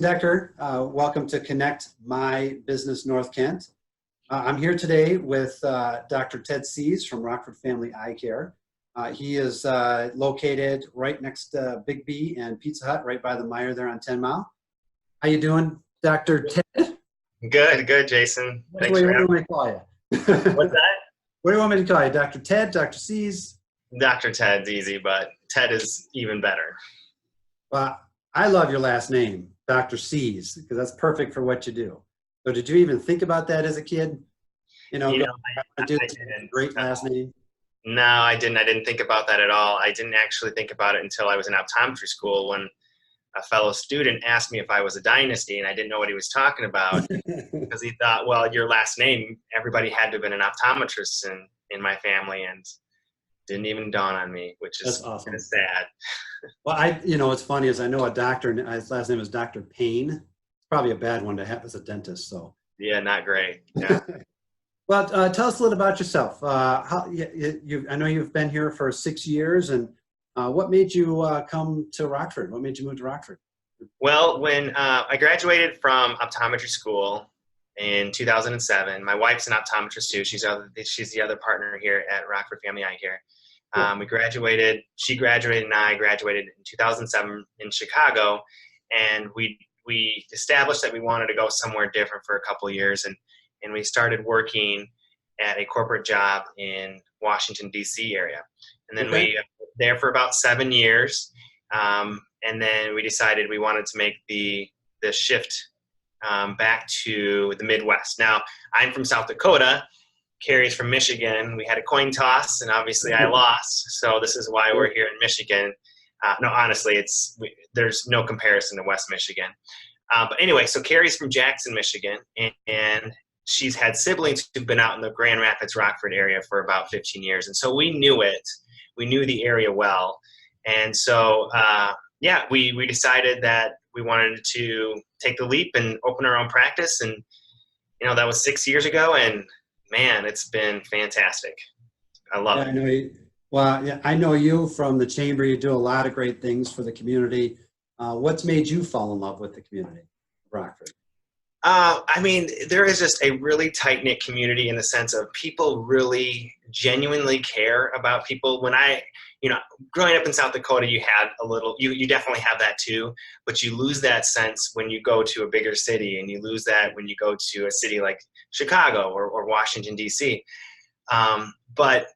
Decker. Welcome to Connect My Business North Kent. I'm here today with Dr. Ted Sees from Rockford Family Eyecare. He is located right next to Big B and Pizza Hut, right by the Meijer there on 10 Mile. How you doing, Dr. Ted? Good, Jason. Thanks for having me. Call you? What's that? What do you want me to call you? Dr. Ted, Dr. Sees? Dr. Ted's easy, but Ted is even better. Well, I love your last name, Dr. Sees, because that's perfect for what you do. So did you even think about that as a kid? I didn't. Great last name. No, I didn't. I didn't think about that at all. I didn't actually think about it until I was in optometry school when a fellow student asked me if I was a dynasty, and I didn't know what he was talking about because he thought, well, your last name, everybody had to have been an optometrist in my family, and didn't even dawn on me, which is awesome. Kind of sad. Well, what's funny is I know a doctor, and his last name is Dr. Payne. It's probably a bad one to have as a dentist. So yeah, not great. Yeah. Well, tell us a little about yourself. I know you've been here for 6 years, and what made you come to Rockford? What made you move to Rockford? Well, when I graduated from optometry school in 2007, my wife's an optometrist too. She's the other partner here at Rockford Family Eyecare. Cool. She graduated, and I graduated in 2007 in Chicago, and we established that we wanted to go somewhere different for a couple of years, and we started working at a corporate job in Washington, D.C. area. And then we were there for about 7 years. And then we decided we wanted to make the shift back to the Midwest. Now, I'm from South Dakota. Carrie's from Michigan. We had a coin toss, and obviously I lost. So this is why we're here in Michigan. No, honestly, there's no comparison to West Michigan. But anyway, so Carrie's from Jackson, Michigan, and she's had siblings who've been out in the Grand Rapids, Rockford area for about 15 years. And so we knew it. We knew the area well. And so, we decided that we wanted to take the leap and open our own practice. And, that was 6 years ago. And, man, it's been fantastic. I love it. I know you from the chamber. You do a lot of great things for the community. What's made you fall in love with the community, Rockford? There is just a really tight-knit community in the sense of people really genuinely care about people. When growing up in South Dakota, you definitely have that too, but you lose that sense when you go to a bigger city, and you lose that when you go to a city like Chicago or Washington, D.C. But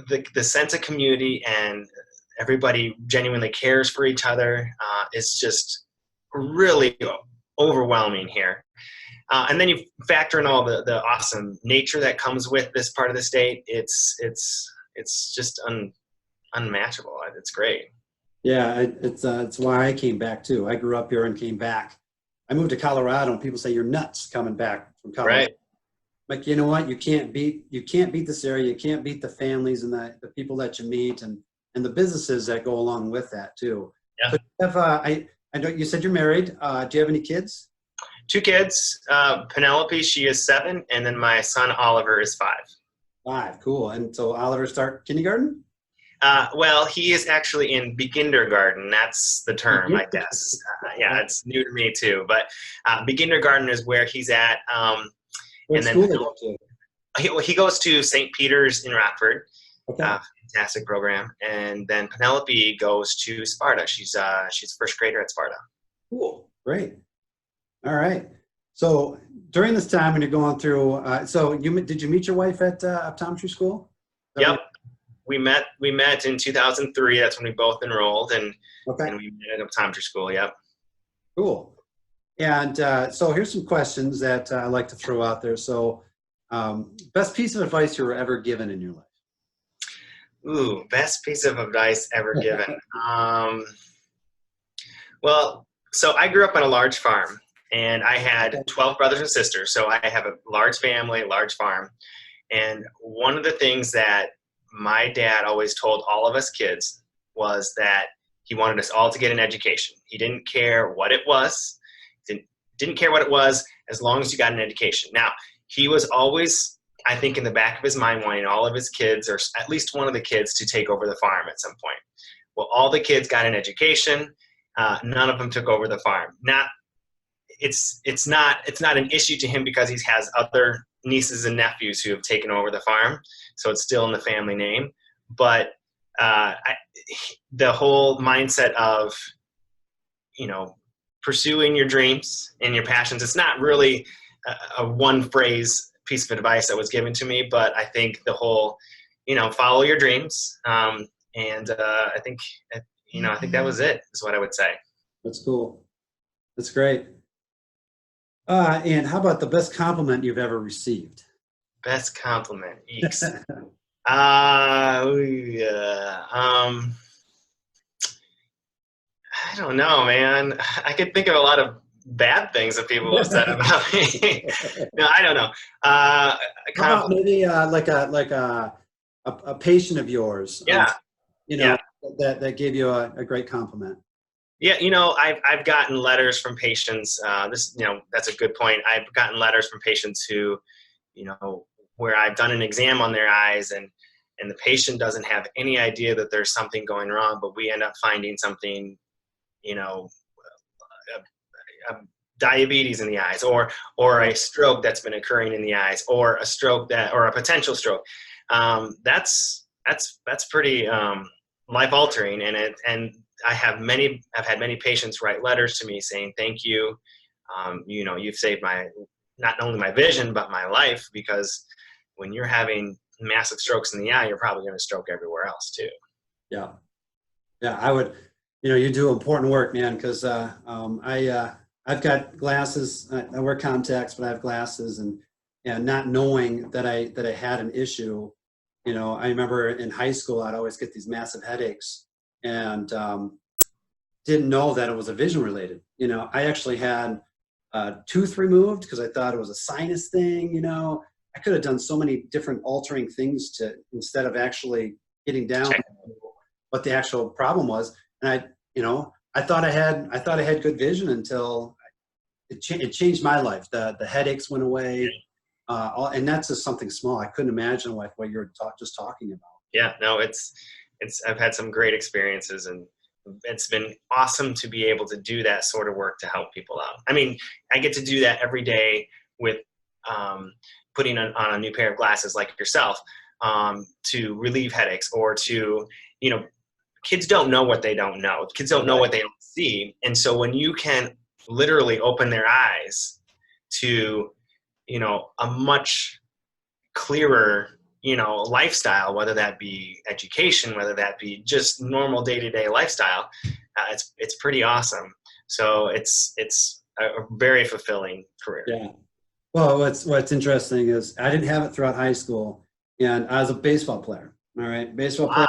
the sense of community and everybody genuinely cares for each other is just really overwhelming here. And then you factor in all the awesome nature that comes with this part of the state. It's just unmatchable. It's great. Yeah, it's why I came back too. I grew up here and came back. I moved to Colorado, and people say you're nuts coming back from Colorado. Right. Like, you know what? You can't beat this area. You can't beat the families and the people that you meet and the businesses that go along with that too. Yeah. So you have, I know you said you're married. Do you have any kids? 2 kids. Penelope, she is 7, and then my son Oliver is 5. 5, cool. And so Oliver start kindergarten? Well, he is actually in begindergarten. That's the term, I guess. It's new to me too. But begindergarten is where he's at. What school do they go to? He goes to St. Peter's in Rockford. Okay. Fantastic program. And then Penelope goes to Sparta. She's a first grader at Sparta. Cool. Great. All right. So during this time when you're going through, did you meet your wife at optometry school? Yep. We met in 2003. That's when we both enrolled, and we met at optometry school. Yep. Cool. And so here's some questions that I like to throw out there. So best piece of advice you were ever given in your life? Ooh, best piece of advice ever given. Well, so I grew up on a large farm, and I had 12 brothers and sisters. So I have a large family, large farm. And one of the things that my dad always told all of us kids was that he wanted us all to get an education. He didn't care what it was. Didn't care what it was as long as you got an education. Now, he was always, I think, in the back of his mind wanting all of his kids, or at least one of the kids, to take over the farm at some point. Well, all the kids got an education. None of them took over the farm. Not it's not an issue to him because he has other nieces and nephews who have taken over the farm, so it's still in the family name. But the whole mindset of, you know, pursuing your dreams and your passions, it's not really a one phrase piece of advice that was given to me, but I think the whole, you know, follow your dreams. I think, you know, I think that was it, is what I would say. That's cool. That's great. And how about the best compliment you've ever received? Best compliment. Eeks. I don't know, man. I could think of a lot of bad things that people have said about me. No, I don't know. How about maybe like a patient of yours? Yeah. You know, that gave you a great compliment. Yeah, you know, I've gotten letters from patients. You know, that's a good point. I've gotten letters from patients who, you know, where I've done an exam on their eyes, and the patient doesn't have any idea that there's something going wrong, but we end up finding something, you know, diabetes in the eyes, or a stroke that's been occurring in the eyes, or a stroke or a potential stroke. That's pretty life altering, and I've had many patients write letters to me saying thank you. You know, you've saved not only my vision but my life, because when you're having massive strokes in the eye, you're probably going to stroke everywhere else too. Yeah, I would. You know, you do important work, man. Because I've got glasses. I wear contacts, but I have glasses, and not knowing that I had an issue. You know, I remember in high school I'd always get these massive headaches, and didn't know that it was a vision related. You know, I actually had a tooth removed because I thought it was a sinus thing. You know, I could have done so many different altering things instead of actually getting down to what the actual problem was. And I thought I had good vision until it changed my life. The headaches went away, and that's just something small. I couldn't imagine like what you're just talking about. Yeah, no, I've had some great experiences, and it's been awesome to be able to do that sort of work to help people out. I mean, I get to do that every day with putting on a new pair of glasses like yourself, to relieve headaches, or to, you know, kids don't know what they don't know. Kids don't know what they don't see. And so when you can literally open their eyes to, you know, a much clearer, you know, lifestyle, whether that be education, whether that be just normal day-to-day lifestyle, it's pretty awesome. So it's a very fulfilling career. Yeah. Well, what's interesting is I didn't have it throughout high school, and I was a baseball player. All right, baseball player.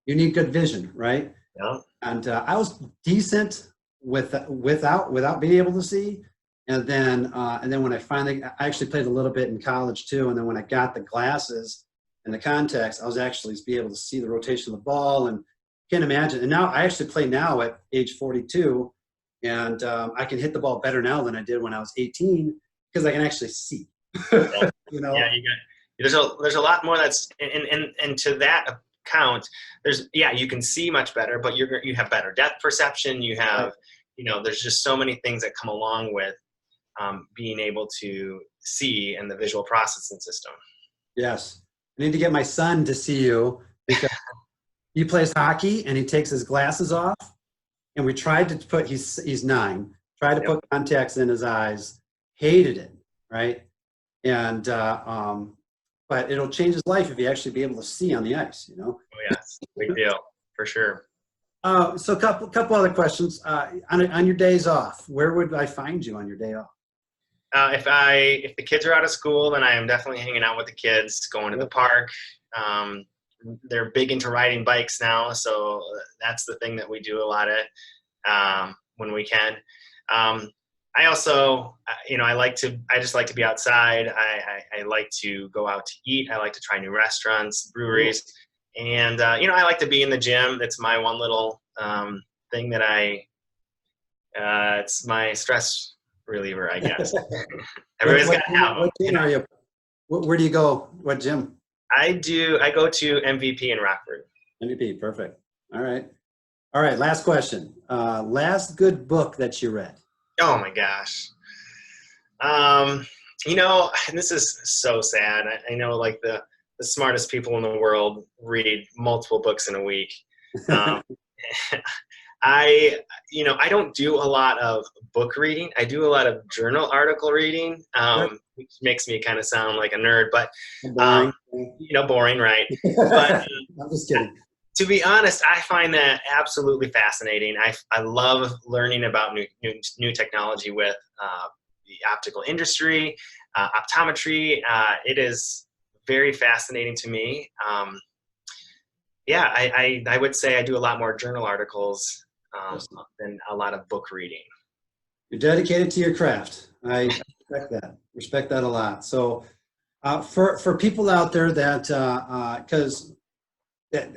You need good vision, right? Yeah. And I was decent without being able to see, and then when I actually played a little bit in college too, and then when I got the glasses and the contacts, I was actually be able to see the rotation of the ball, and can't imagine. And now I actually play now at age 42, and I can hit the ball better now than I did when I was 18 because I can actually see. You know. Yeah, there's a lot more that's and to that count, you can see much better, but you have better depth perception. You have, you know, there's just so many things that come along with being able to see in the visual processing system. Yes, I need to get my son to see you because he plays hockey and he takes his glasses off, and we tried to put he's 9, tried to put contacts in his eyes, hated it, right? And but it'll change his life if he actually be able to see on the ice, you know? Oh, yes, big deal, for sure. So a couple other questions. On your days off, where would I find you on your day off? If the kids are out of school, then I am definitely hanging out with the kids, going to the park. They're big into riding bikes now, so that's the thing that we do a lot at when we can. I also, you know, I just like to be outside. I like to go out to eat. I like to try new restaurants, breweries, and you know, I like to be in the gym. That's my one little thing that it's my stress reliever, I guess. Everybody's got to have them. What gym are you? Where do you go? What gym? I go to MVP in Rockford. MVP, perfect. All right. Last question. Last good book that you read? Oh my gosh. Um, and this is so sad. I know like the smartest people in the world read multiple books in a week. Um, I don't do a lot of book reading. I do a lot of journal article reading, Sure. which makes me kind of sound like a nerd, but, Boring. boring, right? But I'm just kidding. to be honest, I find that absolutely fascinating. I love learning about new technology with the optical industry, optometry. It is very fascinating to me. Yeah, I would say I do a lot more journal articles than a lot of book reading. You're dedicated to your craft. I respect that. Respect that a lot. So, for people out there that, because that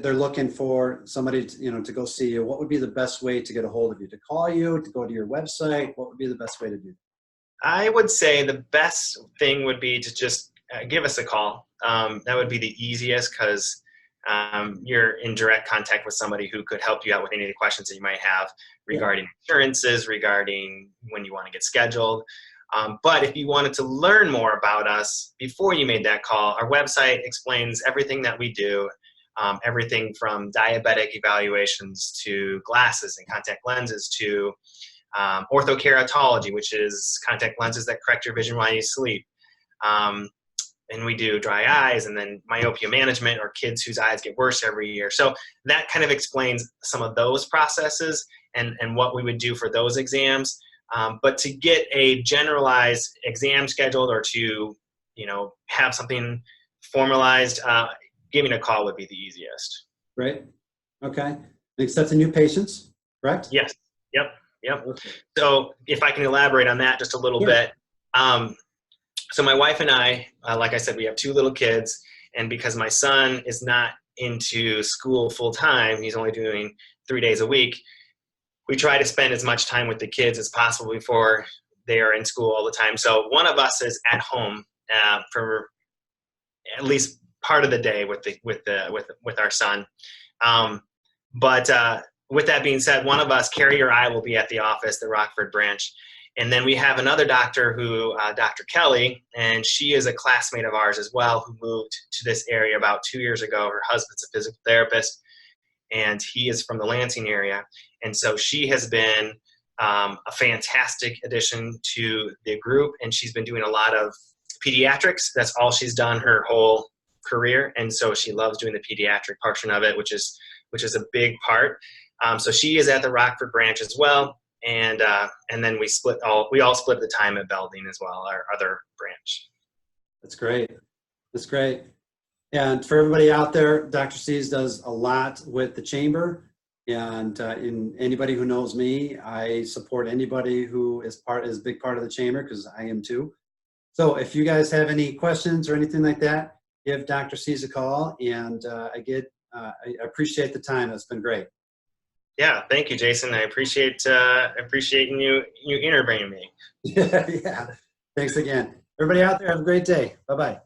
they're looking for somebody to go see you, what would be the best way to get a hold of you? To call you, to go to your website? What would be the best way to do that? I would say the best thing would be to just give us a call. That would be the easiest because you're in direct contact with somebody who could help you out with any of the questions that you might have regarding insurances, regarding when you want to get scheduled. But if you wanted to learn more about us before you made that call, our website explains everything that we do, everything from diabetic evaluations to glasses and contact lenses to orthokeratology, which is contact lenses that correct your vision while you sleep. And we do dry eyes and then myopia management or kids whose eyes get worse every year. So that kind of explains some of those processes and what we would do for those exams. But to get a generalized exam scheduled or to, have something formalized, giving a call would be the easiest. Great. Okay. Accepting new patients, correct? Yes. Yep. Yep. Okay. So if I can elaborate on that just a little bit. So my wife and I, like I said, we have 2 little kids, and because my son is not into school full time, he's only doing 3 days a week, we try to spend as much time with the kids as possible before they are in school all the time. So one of us is at home for at least part of the day with our son. But with that being said, one of us, Carrie or I, will be at the office, the Rockford branch. And then we have another doctor Dr. Kelly, and she is a classmate of ours as well, who moved to this area about 2 years ago. Her husband's a physical therapist, and he is from the Lansing area. And so she has been a fantastic addition to the group, and she's been doing a lot of pediatrics. That's all she's done her whole career, and so she loves doing the pediatric portion of it, which is a big part. So she is at the Rockford branch as well. And then we all split the time at Belding as well, our other branch. That's great. That's great. And for everybody out there, Dr. Sees does a lot with the chamber. And in anybody who knows me, I support anybody who is a big part of the chamber because I am too. So if you guys have any questions or anything like that, give Dr. Sees a call. And I appreciate the time. It's been great. Yeah, thank you, Jason. I appreciating you interviewing me. Yeah. Thanks again. Everybody out there, have a great day. Bye-bye.